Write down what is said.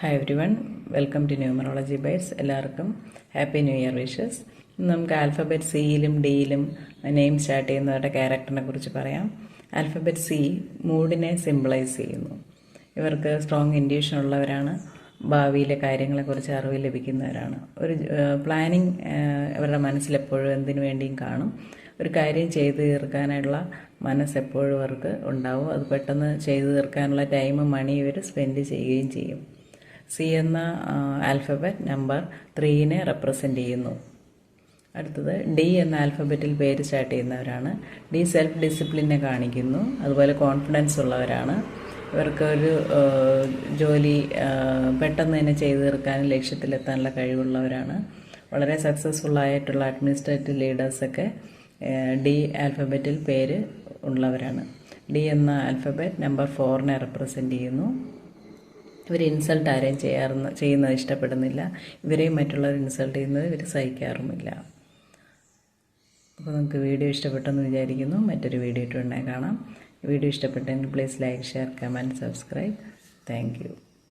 Hi everyone, welcome to numerology bites. എല്ലാവർക്കും happy new year wishes. നമുക്ക് alphabet സിയിലും ഡിയിലും നെയിം സ്റ്റാർട്ട് ചെയ്യുന്നവരുടെ ക്യാരക്ടറിനെ കുറിച്ച് പറയാം. ആൽഫബറ്റ് സി മൂഡിനെ സിംബിളൈസ് ചെയ്യുന്നു. ഇവർക്ക് സ്ട്രോങ് ഇൻഡ്യൂഷൻ ഉള്ളവരാണ്, ഭാവിയിലെ കാര്യങ്ങളെക്കുറിച്ച് അറിവ് ലഭിക്കുന്നവരാണ്. ഒരു പ്ലാനിങ് അവരുടെ മനസ്സിലെപ്പോഴും എന്തിനു വേണ്ടിയും കാണും. ഒരു കാര്യം ചെയ്തു തീർക്കാനുള്ള മനസ്സെപ്പോഴും അവർക്ക് ഉണ്ടാവും. അത് പെട്ടെന്ന് ചെയ്തു തീർക്കാനുള്ള ടൈമും മണി ഇവർ സ്പെൻഡ് ചെയ്യുകയും ചെയ്യും. സി എന്ന ആൽഫബറ്റ് നമ്പർ 3നെ റെപ്രസെൻ്റ് ചെയ്യുന്നു. അടുത്തത് ഡി എന്ന ആൽഫബറ്റിൽ പേര് സ്റ്റാർട്ട് ചെയ്യുന്നവരാണ്. ഡി സെൽഫ് ഡിസിപ്ലിനെ കാണിക്കുന്നു, അതുപോലെ കോൺഫിഡൻസ് ഉള്ളവരാണ്. ഇവർക്ക് ഒരു ജോലി പെട്ടെന്ന് തന്നെ ചെയ്തു തീർക്കാനും ലക്ഷ്യത്തിലെത്താനുള്ള കഴിവുള്ളവരാണ്. വളരെ സക്സസ്ഫുള്ളായിട്ടുള്ള അഡ്മിനിസ്ട്രേറ്റീവ് ലീഡേഴ്സൊക്കെ ഡി ആൽഫബറ്റിൽ പേര് ഉള്ളവരാണ്. ഡി എന്ന ആൽഫബറ്റ് നമ്പർ 4നെ റെപ്രസെൻ്റ് ചെയ്യുന്നു. ഇവർ ഇൻസൾട്ട് ആരെയും ചെയ്യുന്നത് ഇഷ്ടപ്പെടുന്നില്ല. ഇവരെയും മറ്റുള്ളവർ ഇൻസൾട്ട് ചെയ്യുന്നത് ഇവർ സഹിക്കാറുമില്ല. അപ്പോൾ നമുക്ക് വീഡിയോ ഇഷ്ടപ്പെട്ടെന്ന് വിചാരിക്കുന്നു. മറ്റൊരു വീഡിയോ ഇട്ടുണ്ടെങ്കിൽ കാണാം. വീഡിയോ ഇഷ്ടപ്പെട്ടെങ്കിൽ please like, share, comment, subscribe. Thank you.